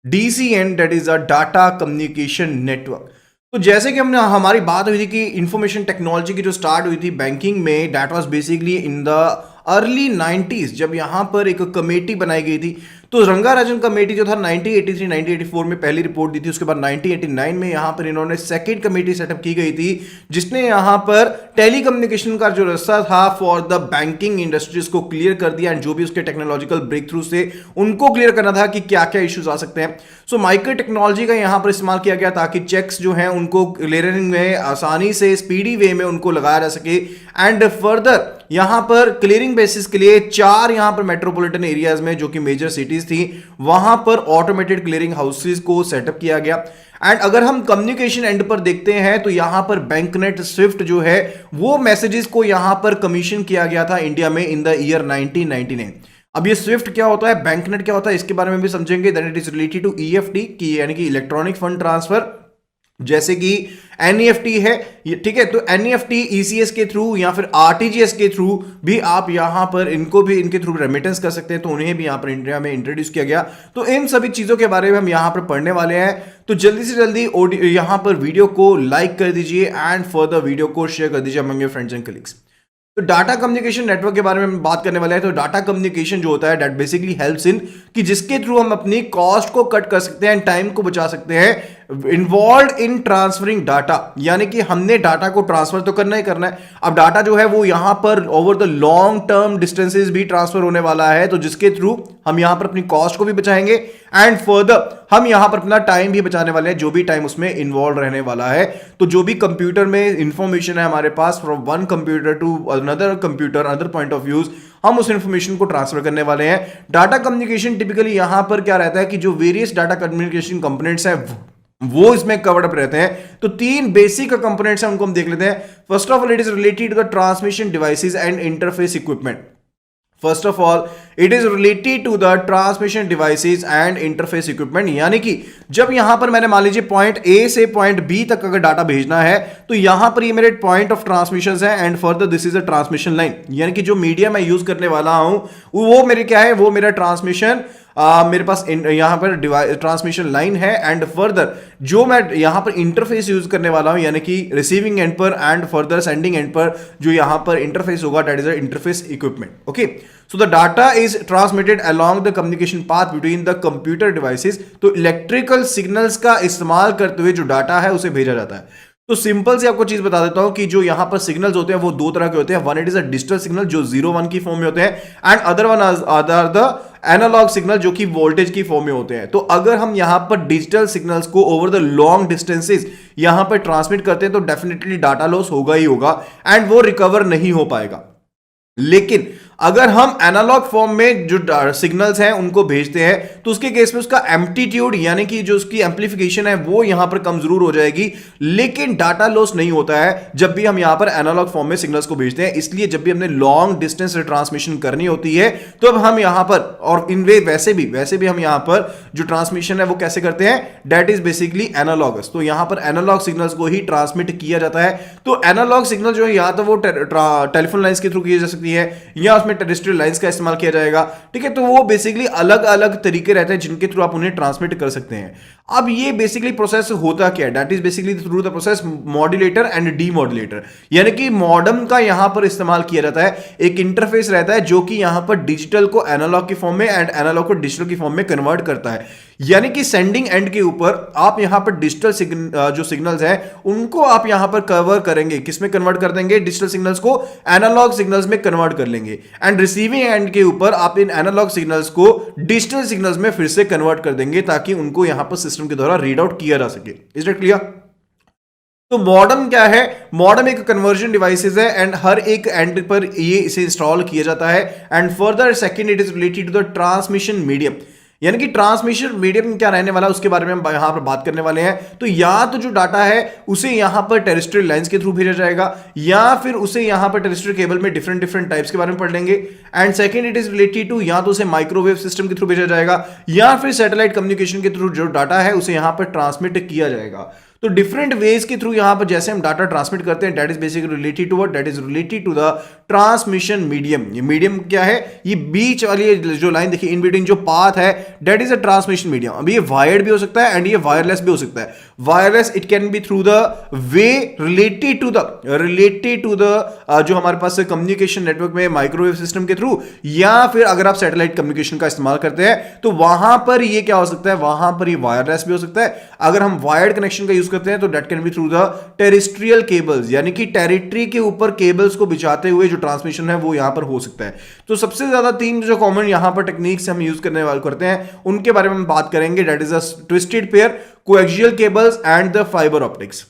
DCN, that is a data communication network. तो जैसे कि हमने हमारी बात हुई थी कि इंफॉर्मेशन टेक्नोलॉजी की जो स्टार्ट हुई थी बैंकिंग में, that was basically in the early 90s, जब यहाँ पर एक कमेटी बनाई गई थी। तो रंगाराजन कमेटी जो था 1983 1984 में पहली रिपोर्ट दी थी। उसके बाद 1989 में यहाँ पर इन्होंने सेकेंड कमेटी सेटअप की गई थी, जिसने यहाँ पर टेलीकम्युनिकेशन का जो रास्ता था फॉर द बैंकिंग इंडस्ट्रीज को क्लियर कर दिया, एंड जो भी उसके टेक्नोलॉजिकल ब्रेक थ्रू से उनको क्लियर करना था कि क्या क्या इश्यूज आ सकते हैं। सो माइक्रो टेक्नोलॉजी का यहाँ पर इस्तेमाल किया गया ताकि चेक्स जो हैं उनको क्लियरिंग में आसानी से स्पीडी वे में उनको लगाया जा सके। एंड फर्दर यहां पर क्लियरिंग बेसिस के लिए 4 यहां पर मेट्रोपॉलिटन एरियाज में, जो कि मेजर सिटीज थी, वहां पर ऑटोमेटेड क्लियरिंग हाउसेज को सेटअप किया गया। एंड अगर हम कम्युनिकेशन एंड पर देखते हैं तो यहां पर बैंकनेट स्विफ्ट जो है वो मैसेजेस को यहां पर कमीशन किया गया था इंडिया में इन द ईयर 1999। अब ये स्विफ्ट क्या होता है, बैंकनेट क्या होता है, इसके बारे में भी समझेंगे। That it is related to EFT की, यानी कि इलेक्ट्रॉनिक फंड ट्रांसफर, जैसे कि NEFT है, ठीक है। तो NEFT ECS के थ्रू या फिर RTGS के थ्रू भी आप यहां पर इनको भी इनके थ्रू रेमिटेंस कर सकते हैं, तो उन्हें भी यहां पर इंडिया में इंट्रोड्यूस किया गया। तो इन सभी चीजों के बारे में हम यहां पर पढ़ने वाले हैं। तो जल्दी से जल्दी यहां पर वीडियो को लाइक कर दीजिए एंड फर्दर वीडियो को शेयर कर दीजिए among your friends and colleagues. तो डाटा कम्युनिकेशन नेटवर्क के बारे में हम बात करने वाले हैं। तो डाटा कम्युनिकेशन जो होता है दैट बेसिकली हेल्प्स इन कि जिसके थ्रू हम अपनी कॉस्ट को कट कर सकते हैं, टाइम को बचा सकते हैं, इन्वॉल्व इन ट्रांसफरिंग डाटा, यानी कि हमने डाटा को ट्रांसफर तो करना ही करना है। अब डाटा जो है वो यहां पर over the long term distances भी ट्रांसफर होने वाला है, तो जिसके थ्रू हम यहां पर अपनी कॉस्ट को भी बचाएंगे एंड फर्दर हम यहां पर अपना टाइम भी बचाने वाले हैं, जो भी टाइम उसमें इन्वॉल्व रहने वाला है। तो जो भी कंप्यूटर में इंफॉर्मेशन है हमारे पास, from one computer to another computer, another point of views, हम उस इंफॉर्मेशन को ट्रांसफर करने वाले हैं। डाटा कम्युनिकेशन टिपिकली यहां पर क्या रहता है कि जो वेरियस डाटा कम्युनिकेशन कंपोनेंट्स हैं वो इसमें कवर्ड अप रहते हैं। तो 3 बेसिक कंपोनेंट्स हैं, उनको हम देख लेते हैं। First of all, it is related to the transmission devices and interface equipment. First of all it is related to the transmission devices and interface equipment, यानी कि जब यहां पर मैंने मान लीजिए पॉइंट A से पॉइंट B तक अगर डाटा भेजना है, तो यहां पर ये मेरे पॉइंट ऑफ ट्रांसमिशन है and further this is a transmission line, यानी कि जो मीडिया मैं यूज करने वाला हूं वो मेरे क्या है, वो मेरा ट्रांसमिशन मेरे पास यहां पर ट्रांसमिशन लाइन है। एंड फर्दर जो मैं यहां पर इंटरफेस यूज करने वाला हूं, यानी कि रिसीविंग एंड पर एंड फर्दर सेंडिंग एंड पर जो यहां पर इंटरफेस होगा, that is a interface equipment. Okay, so the data is transmitted along the communication path between the computer devices. तो इलेक्ट्रिकल सिग्नल्स का इस्तेमाल करते हुए जो डाटा है उसे भेजा जाता है। तो सिंपल से आपको चीज बता देता हूं कि जो यहां पर सिग्नल्स होते हैं वो 2 तरह के होते हैं। One, it is a digital signal जो 0-1 की फॉर्म में होते हैं, and other one other the analogue signal जो कि वोल्टेज की फॉर्म में होते हैं। तो अगर हम यहां पर डिजिटल सिग्नल्स को ओवर द लॉन्ग डिस्टेंसेस यहां पर ट्रांसमिट करते हैं तो डेफिनेटली डाटा लॉस होगा ही होगा एंड वो रिकवर नहीं हो पाएगा। लेकिन अगर हम एनालॉग फॉर्म में जो सिग्नल्स हैं उनको भेजते हैं तो उसके केस में उसका एम्पलीट्यूड, यानी कि जो उसकी एम्पलीफिकेशन है वो यहां पर कम जरूर हो जाएगी, लेकिन डाटा लॉस नहीं होता है जब भी हम यहां पर एनालॉग फॉर्म में सिग्नल्स को भेजते हैं। इसलिए जब भी हमने लॉन्ग डिस्टेंस से ट्रांसमिशन करनी होती है तो अब हम यहां पर, और इन वे वैसे भी हम यहां पर जो ट्रांसमिशन है वो कैसे करते हैं, दैट इज बेसिकली एनालॉगस। तो यहां पर एनालॉग सिग्नल्स को ही ट्रांसमिट किया जाता है। तो एनालॉग सिग्नल जो है या तो वो टेलीफोन लाइंस के थ्रू की जा सकती है या में टेरेस्ट्रियल लाइंस का इस्तेमाल किया जाएगा, ठीक है। तो वो बेसिकली अलग अलग तरीके रहते हैं जिनके थ्रू आप उन्हें ट्रांसमिट कर सकते हैं। अब ये बेसिकली प्रोसेस होता क्या है, that is basically through the process modulator and demodulator, यानी कि मॉडेम का यहां पर इस्तेमाल किया जाता है। एक इंटरफेस रहता है जो कि यहां पर डिजिटल को एनालॉग की फॉर्म में एंड एनालॉग को डिजिटल की फॉर्म में कन्वर्ट करता है, यानी कि सेंडिंग एंड के ऊपर आप यहां पर डिजिटल जो सिग्नल्स हैं उनको आप यहां पर कवर करेंगे, किसमें कन्वर्ट कर देंगे, डिजिटल सिग्नल्स को एनालॉग सिग्नल्स में कन्वर्ट कर लेंगे, एंड रिसीविंग एंड के ऊपर आप इन एनालॉग सिग्नल्स को डिजिटल सिग्नल्स में फिर से कन्वर्ट कर देंगे ताकि उनको यहां पर सिस्टम के द्वारा रीड आउट किया जा सके। Is it clear? तो मॉडेम क्या है, मॉडेम एक कन्वर्जन डिवाइसेस है एंड हर एक एंड पर ये इसे इंस्टॉल किया जाता है। And further second, it is related to the transmission medium, यानी कि ट्रांसमिशन मीडियम क्या रहने वाला है उसके बारे में हम यहां पर बात करने वाले हैं। तो या तो जो डाटा है उसे यहां पर टेरेस्ट्रियल लाइंस के थ्रू भेजा जाएगा, या फिर उसे यहां पर टेरेस्ट्रियल केबल में डिफरेंट टाइप्स के बारे में पढ़ लेंगे। And second, it is related to या तो उसे माइक्रोवेव सिस्टम के थ्रू भेजा जाएगा या फिर सैटेलाइट कम्युनिकेशन के थ्रू जो डाटा है उसे यहां पर ट्रांसमिट किया जाएगा। तो डिफरेंट वेज के थ्रू यहां पर जैसे हम डाटा ट्रांसमिट करते हैं, that is basically related to what, that is related to the transmission medium. ये मीडियम क्या है, ये बीच वाली जो लाइन देखिए इन बिटवीन जो पाथ है, that is a transmission medium. अभी ये वायर्ड भी हो सकता है एंड ये वायरलेस भी हो सकता है। Wireless it can be through the way related to the जो हमारे पास कम्युनिकेशन नेटवर्क में माइक्रोवेव सिस्टम के थ्रू, या फिर अगर आप सैटेलाइट कम्युनिकेशन का इस्तेमाल करते हैं तो वहां पर ये क्या हो सकता है, वहां पर ये वायरलेस भी हो सकता है। अगर हम वायर्ड कनेक्शन का यूज करते हैं तो that can be through the terrestrial cables, यानी कि टेरिटरी के ऊपर केबल्स को बिछाते हुए जो ट्रांसमिशन है वो यहां पर हो सकता है। तो सबसे ज्यादा तीन जो कॉमन यहां पर टेक्निक्स हम यूज करने वाले करते हैं उनके बारे में हम बात करेंगे, that is a twisted pair, coaxial cables and the fibre optics.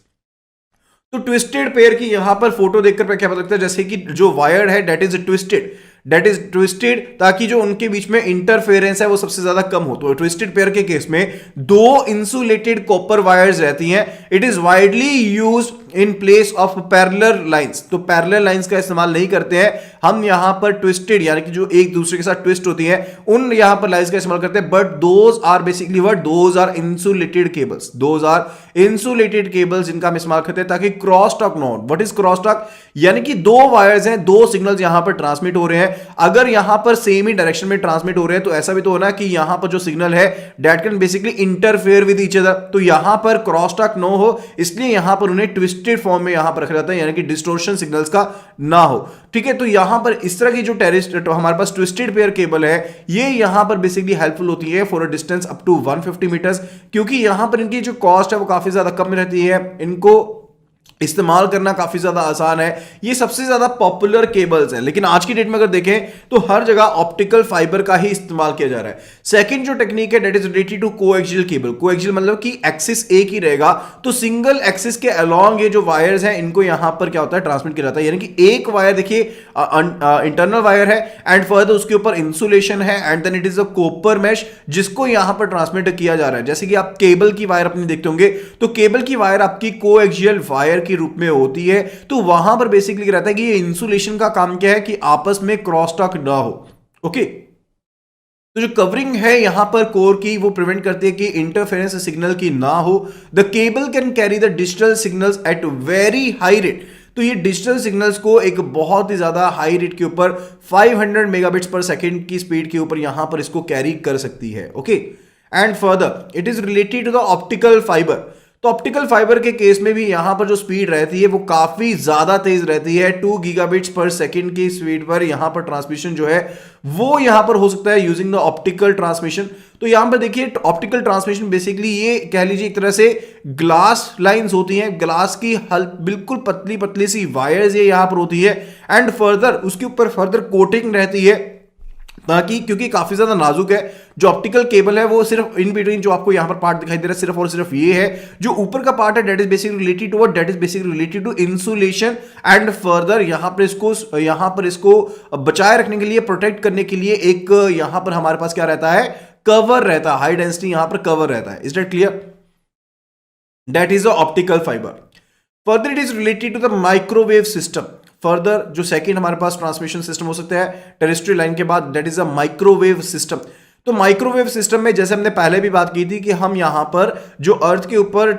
तो ट्विस्टेड पेयर की यहां पर फोटो देखकर क्या पता लगता है, जैसे कि जो वायर है दैट इज ट्विस्टेड ताकि जो उनके बीच में इंटरफेरेंस है वो सबसे ज्यादा कम हो। तो ट्विस्टेड पेयर के केस में दो इंसुलेटेड कॉपर वायर्स रहती हैं। It is widely used in place of parallel lines. तो पैरेलल लाइंस का इस्तेमाल नहीं करते हैं हम यहां पर, ट्विस्टेड यानी कि जो एक दूसरे के साथ ट्विस्ट होती हैं उन यहां पर लाइंस का इस्तेमाल करते हैं। But those are basically what, those are insulated cables, जिनका हम इस्तेमाल करते हैं ताकि क्रॉस टॉक ना हो। व्हाट इज क्रॉस टॉक, यानी कि दो वायर्स हैं, दो सिग्नल्स यहां पर ट्रांसमिट हो रहे हैं, अगर यहां पर सेम ही डायरेक्शन में ट्रांसमिट हो रहे हैं तो ऐसा भी तो होना कि यहां पर जो सिग्नल है that can basically interfere with each other. तो यहां पर क्रॉस टॉक ना हो इसलिए यहां पर उन्हें ट्विस्टेड फॉर्म में यहां पर रखा जाता है, यानी कि डिस्टोर्शन सिग्नल्स का ना हो। ठीक है, तो यहां पर इस तरह की जो हमारे पास ट्विस्टेड पेयर केबल है ये यहां पर बेसिकली हेल्पफुल होती है for a distance up to 150 metres, क्योंकि यहां पर इनकी जो कॉस्ट है वो काफी ज्यादा कम रहती है, इनको इस्तेमाल करना काफी ज्यादा आसान है। ये सबसे ज्यादा पॉपुलर केबल्स हैं, लेकिन आज की डेट में अगर देखें तो हर जगह ऑप्टिकल फाइबर का ही इस्तेमाल किया जा रहा है। सेकंड जो टेक्निक है that is related to coaxial cable. Coaxial मतलब कि एक्सिस एक ही रहेगा, तो सिंगल एक्सिस के अलोंग ये जो वायर्स हैं इनको यहां पर क्या होता है, ट्रांसमिट किया जाता है। यानी कि एक वायर देखिए इंटरनल वायर है एंड फर्दर उसके ऊपर इंसुलेशन है and then it is a copper mesh जिसको यहां पर ट्रांसमिट किया जा रहा है। जैसे कि आप केबल की वायर अपनी देखते होंगे तो केबल की वायर आपकी कोएक्सियल वायर के रूप में होती है। तो वहां पर बेसिकली रहता है कि ये इंसुलेशन का काम क्या है कि आपस में क्रॉस टॉक ना हो। ओके, तो जो कवरिंग है यहां पर कोर की वो प्रिवेंट करती है कि इंटरफेरेंस सिग्नल की ना हो। The cable can carry the digital signals at very high rate. तो ये डिजिटल सिग्नल्स को एक बहुत ही ज्यादा हाई रेट के ऊपर 500 मेगाबिट्स पर सेकंड की स्पीड के ऊपर यहां पर इसको कैरी कर सकती है। Okay, and further it is related to the optical fibre. तो ऑप्टिकल फाइबर के केस में भी यहां पर जो स्पीड रहती है वो काफी ज्यादा तेज रहती है। 2 गीगाबिट्स पर सेकंड की स्पीड पर यहां पर ट्रांसमिशन जो है वो यहां पर हो सकता है यूजिंग द ऑप्टिकल ट्रांसमिशन। तो यहां पर देखिए ऑप्टिकल ट्रांसमिशन बेसिकली ये कह लीजिए एक तरह से ग्लास लाइंस होती हैं, ग्लास की बिल्कुल पतली पतली सी वायर्स ये यहां पर होती है एंड फर्दर उसके ऊपर फर्दर कोटिंग रहती है ताकि, क्योंकि काफी ज्यादा नाजुक है जो ऑप्टिकल केबल है वो सिर्फ इन बिटवीन जो आपको यहां पर पार्ट दिखाई दे रहा है सिर्फ और सिर्फ ये है, जो ऊपर का पार्ट है that is basically related to insulation and further यहां पर इसको बचाए रखने के लिए, प्रोटेक्ट करने के लिए एक यहां पर हमारे पास क्या रहता है, कवर रहता है, हाई डेंसिटी यहां पर कवर रहता है। Is that clear? That is a optical fibre. Further it is related to the microwave system. Further जो सेकंड हमारे पास ट्रांसमिशन सिस्टम हो सकता है टेरेस्ट्रियल लाइन के बाद that is a microwave system. तो माइक्रोवेव सिस्टम में जैसे हमने पहले भी बात की थी कि हम यहां पर जो अर्थ के ऊपर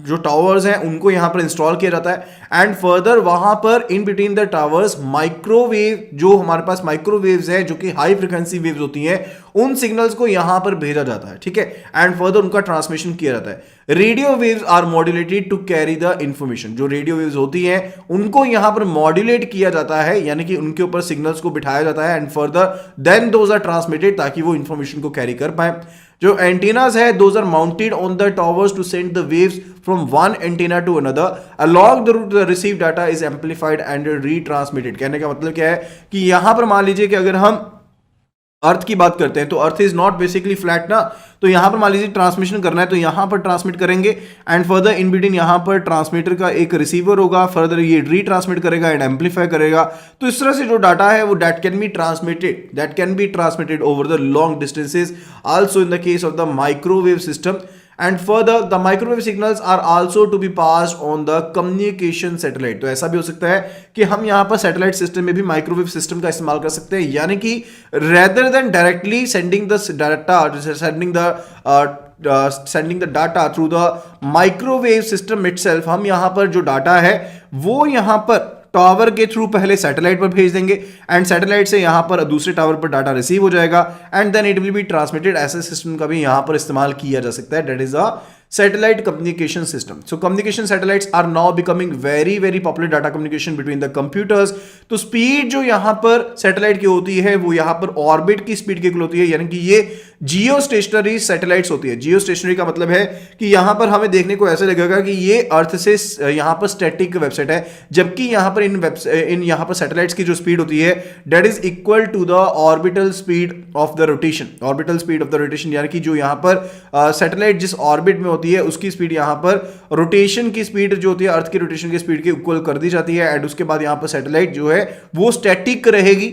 जो टावर्स हैं उनको यहां पर इंस्टॉल किया जाता है एंड फर्दर वहां पर in between the towers microwave जो हमारे पास माइक्रोवेव्स है जो कि हाई फ्रीक्वेंसी वेव्स होती हैं उन सिग्नल्स को यहां पर भेजा जाता है। ठीक है, एंड फर्दर उनका ट्रांसमिशन किया जाता है। Radio waves are modulated to carry the information. जो रेडियो वेव्स होती हैं उनको यहां पर मॉड्यूलेट किया जाता है, यानी कि उनके ऊपर सिग्नल्स को बिठाया जाता है and further then those are transmitted ताकि वो इंफॉर्मेशन को कैरी कर पाए। जो एंटीनास है those are mounted on the towers to send the waves from one antenna to another along the route the receive data is amplified and retransmitted. कहने का मतलब क्या है कि यहां पर मान लीजिए कि अगर हम अर्थ की बात करते हैं तो earth is not basically flat ना, तो यहां पर मान लीजिए ट्रांसमिशन करना है तो यहां पर ट्रांसमिट करेंगे एंड फर्दर इन बिटवीन यहां पर ट्रांसमीटर का एक रिसीवर होगा, फर्दर ये रीट्रांसमिट करेगा एंड एम्पलीफाई करेगा। तो इस तरह से जो डाटा है वो that can be transmitted over the long distances also in the case of the microwave system and further the microwave signals are also to be passed on the communication satellite. तो ऐसा भी हो सकता है कि हम यहां पर सैटेलाइट सिस्टम में भी माइक्रोवेव सिस्टम का इस्तेमाल कर सकते हैं, यानी कि rather than directly sending the data through the microwave system itself, हम यहां पर जो डाटा है वो यहां पर टावर के थ्रू पहले सैटेलाइट पर भेज देंगे एंड सैटेलाइट से यहां पर दूसरे टावर पर डाटा रिसीव हो जाएगा and then it will be transmitted. ऐसे सिस्टम का भी यहां पर इस्तेमाल किया जा सकता है, that is a satellite communication system. So communication satellites are now becoming very popular data communication between the computers. तो स्पीड जो यहां पर सैटेलाइट की होती है वो यहां पर ऑर्बिट की स्पीड की इक्वल होती है, यानी कि ये जियो स्टेशनरी सैटेलाइट्स होती है। जियो स्टेशनरी का मतलब है कि यहां पर हमें देखने को ऐसा लगेगा कि ये अर्थ से यहां पर स्टैटिक वेबसाइट है, जबकि यहां पर इन यहां पर सैटेलाइट्स की जो स्पीड होती है that is equal to the orbital speed of the rotation. Orbital speed of the rotation यानी कि जो यहां पर सैटेलाइट जिस ऑर्बिट में होती है उसकी स्पीड यहां पर रोटेशन की स्पीड जो होती है अर्थ की रोटेशन की स्पीड के इक्वल कर दी जाती है एंड उसके बाद यहां पर सैटेलाइट जो है वो स्टैटिक रहेगी।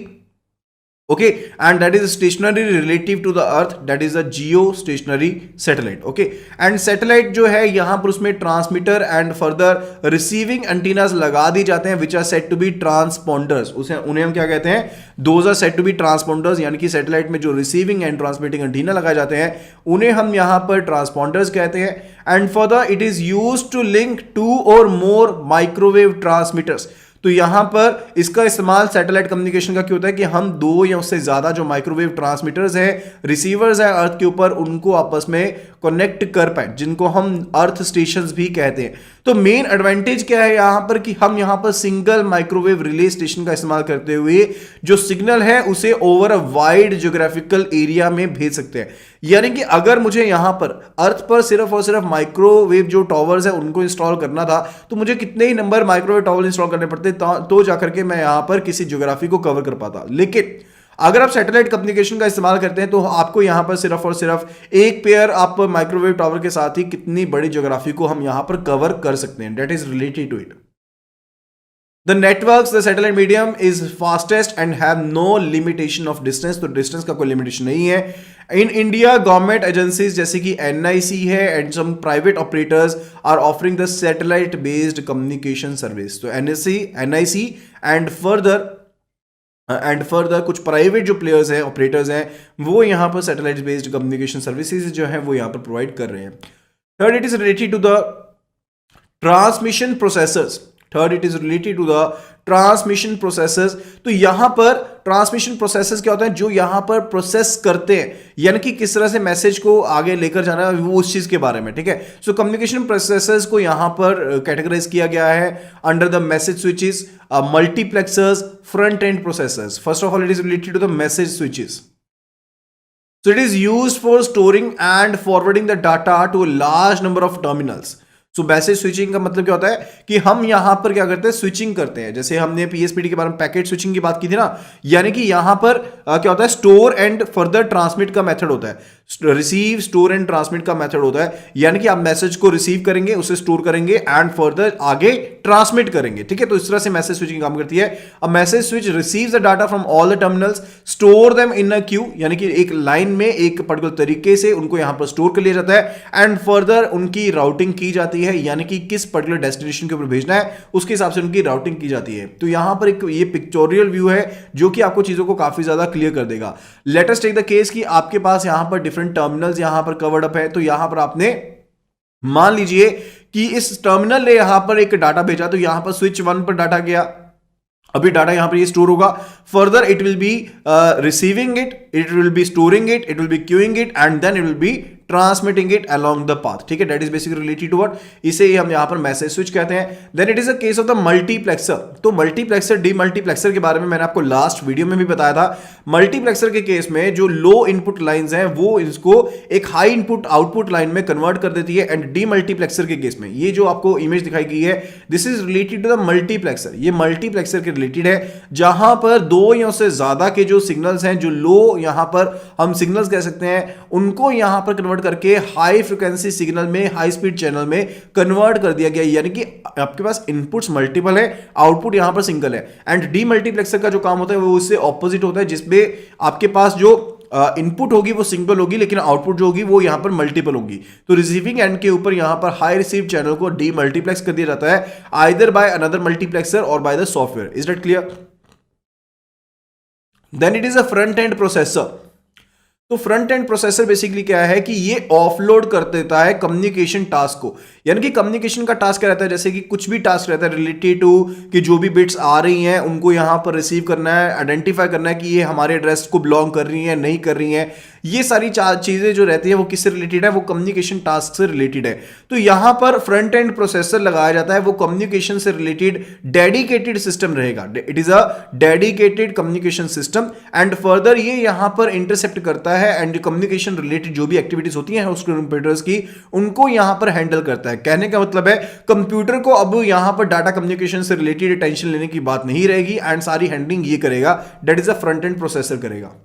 okay, and that is stationary relative to the earth, that is a geostationary satellite. okay, and satellite जो है यहां पर उसमें transmitter and further receiving antennas लगा दी जाते हैं which are said to be transponders। उन्हें हम क्या कहते हैं, those are said to be transponders, यानी कि सैटेलाइट में जो रिसीविंग एंड ट्रांसमिटिंग एंटीना लगाए जाते हैं उन्हें हम यहां पर ट्रांसपॉन्डर्स कहते हैं। And further it is used to link 2 और मोर माइक्रोवेव ट्रांसमीटर्स। तो यहां पर इसका इस्तेमाल सैटेलाइट कम्युनिकेशन का क्यों होता है कि हम 2 या उससे ज्यादा जो माइक्रोवेव ट्रांसमीटर्स है, रिसीवर्स है अर्थ के ऊपर, उनको आपस में कनेक्ट कर पाए, जिनको हम अर्थ स्टेशंस भी कहते हैं। तो मेन एडवांटेज क्या है यहां पर कि हम यहां पर सिंगल माइक्रोवेव रिले स्टेशन का इस्तेमाल करते हुए जो सिग्नल है उसे over a wide geographical area में भेज सकते हैं। यानी कि अगर मुझे यहां पर अर्थ पर सिर्फ और सिर्फ माइक्रोवेव जो टावर्स है उनको इंस्टॉल करना था तो मुझे कितने ही नंबर माइक्रोवेव टावर इंस्टॉल करने पड़ते तो जाकर के मैं यहां पर किसी ज्योग्राफी को कवर कर पाता। लेकिन अगर आप सैटेलाइट कम्युनिकेशन का इस्तेमाल करते हैं तो आपको यहां पर सिर्फ और सिर्फ एक पेयर आप माइक्रोवेव टावर के साथ ही कितनी बड़ी ज्योग्राफी को हम यहां पर कवर कर सकते हैं, that is related to it. The networks, the satellite medium is fastest and have no limitation of distance, तो distance का कोई limitation नहीं है। In India, government agencies जैसे कि NIC है and some private operators are offering the satellite based communication service। तो NIC and further कुछ प्राइवेट जो प्लेयर्स हैं, ऑपरेटर्स हैं, वो यहाँ पर सैटेलाइट बेस्ड कम्युनिकेशन सर्विसेज जो है वो यहाँ पर प्रोवाइड कर रहे हैं। Third, it is related to the transmission processors. Third, it is related to the transmission processors. तो यहां पर ट्रांसमिशन प्रोसेसर्स क्या होता है, जो यहां पर प्रोसेस करते हैं, यानी कि किस तरह से मैसेज को आगे लेकर जाना है वो उस चीज के बारे में, ठीक है। सो कम्युनिकेशन प्रोसेसर्स को यहां पर कैटेगराइज किया गया है under the message switches, multiplexers, front end processors. First of all, it is related to the message switches. So it is used for storing and forwarding the data to a large number of terminals। So message switching का मतलब क्या होता है कि हम यहां पर क्या करते हैं, स्विचिंग करते हैं। जैसे हमने पीएसपीडी के बारे में पैकेट स्विचिंग की बात की थी ना, यानी कि यहां पर क्या होता है, स्टोर एंड फर्दर ट्रांसमिट का मेथड होता है। रिसीव, स्टोर एंड ट्रांसमिट का मेथड होता है, यानी कि आप मैसेज को रिसीव करेंगे, उसे स्टोर करेंगे एंड फर्दर आगे ट्रांसमिट करेंगे, ठीक है। तो इस तरह से मैसेज स्विचिंग काम करती है। A message switch receives the data from all the terminals, store them in a Q, यानी कि एक लाइन में एक पर्टिकुलर तरीके से उनको यहां पर स्टोर कर लिया जाता है एंड फर्दर उनकी राउटिंग की जाती है, यानी कि किस पर्टिकुलर डेस्टिनेशन के ऊपर भेजना है उसके हिसाब से उनकी राउटिंग की जाती है। तो यहां पर एक ये पिक्चोरियल व्यू है जो कि आपको चीजों को काफी ज्यादा क्लियर कर देगा। Let us take the case कि आपके पास यहां पर डिफरेंट टर्मिनल्स यहां पर कवर्ड अप है। तो यहां पर आपने मान लीजिए कि इस टर्मिनल ने यहां पर एक डाटा भेजा, तो यहां पर स्विच 1 पर डाटा गया, अभी डाटा यहां पर ये स्टोर होगा, further it will be receiving it will be storing it will be queuing it and then it will be transmitting it along the path, ठीक है। That is basically related to what, इसे ही हम यहां पर message switch कहते हैं। Then it is a case of the multiplexer. तो मल्टीप्लेक्सर, डीमल्टीप्लेक्सर के बारे में मैंने आपको लास्ट वीडियो में भी बताया था। मल्टीप्लेक्सर के केस में जो लो इनपुट लाइंस हैं वो इसको एक हाई इनपुट आउटपुट लाइन में कन्वर्ट कर देती है एंड डीमल्टीप्लेक्सर के केस में ये जो आपको इमेज दिखाई गई है, this is related to the multiplexer. ये मल्टीप्लेक्सर के रिलेटेड है जहां पर 2 या उससे ज्यादा के जो सिग्नल्स हैं, जो लो यहां पर हम सिग्नल्स कह सकते हैं, उनको यहां पर कन्वर्ट करके हाई फ्रीक्वेंसी सिग्नल में, हाई स्पीड चैनल में कन्वर्ट कर दिया गया। यानी कि आपके पास इनपुट्स मल्टीपल है, आउटपुट यहां पर सिंगल है। एंड डीमल्टीप्लेक्सर का जो काम होता है वो उससे ऑपोजिट होता है, जिसमें आपके पास जो इनपुट होगी वो सिंगल होगी लेकिन आउटपुट जो होगी वो यहां पर मल्टीपल होगी। तो रिसीविंग एंड के ऊपर यहां पर हाई रिसीव चैनल को डीमल्टीप्लेक्स कर दिया जाता है, आइदर बाय अनदर मल्टीप्लेक्सर और by the software. Is that clear? Then it is a front end processor. तो फ्रंट एंड प्रोसेसर बेसिकली क्या है कि ये ऑफलोड कर देता है कम्युनिकेशन टास्क को, यानी कि कम्युनिकेशन का टास्क रहता है, जैसे कि कुछ भी टास्क रहता है रिलेटेड टू कि जो भी बिट्स आ रही हैं उनको यहाँ पर रिसीव करना है, आइडेंटिफाई करना है कि ये हमारे एड्रेस को बिलोंग कर रही हैं नहीं कर रही हैं, ये सारी चीजें जो रहती है वो किससे रिलेटेड है, वो कम्युनिकेशन टास्क से रिलेटेड है। तो यहां पर फ्रंट एंड प्रोसेसर लगाया जाता है, वो कम्युनिकेशन से रिलेटेड डेडिकेटेड सिस्टम रहेगा, it is a dedicated communication system. And further ये यहां पर इंटरसेप्ट करता है एंड कम्युनिकेशन रिलेटेड जो भी एक्टिविटीज होती हैं उस कंप्यूटर्स की, उनको यहां पर हैंडल करता है। कहने का मतलब है कंप्यूटर को अब यहां पर डाटा कम्युनिकेशन से रिलेटेड टेंशन लेने की बात नहीं रहेगी एंड सारी हैंडलिंग ये करेगा, that is a front end processor करेगा।